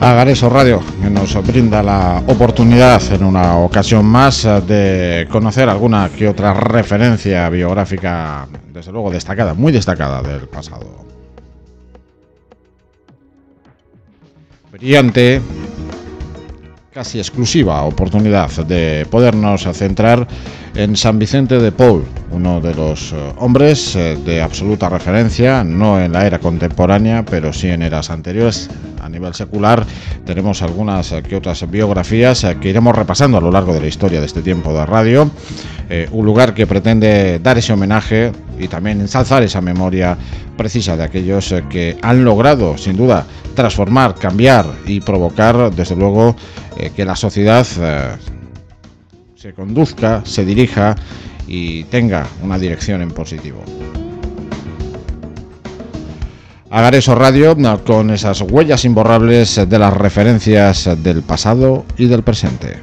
Agareso Radio, que nos brinda la oportunidad en una ocasión más de conocer alguna que otra referencia biográfica, desde luego destacada, muy destacada del pasado. Brillante, casi exclusiva oportunidad de podernos centrar en San Vicente de Paul, uno de los hombres de absoluta referencia, no en la era contemporánea, pero sí en eras anteriores. A nivel secular tenemos algunas que otras biografías que iremos repasando a lo largo de la historia de este tiempo de radio. Un lugar que pretende dar ese homenaje y también ensalzar esa memoria precisa de aquellos que han logrado, sin duda, transformar, cambiar y provocar, desde luego, que la sociedad se conduzca, se dirija y tenga una dirección en positivo. Agareso Radio, con esas huellas imborrables de las referencias del pasado y del presente.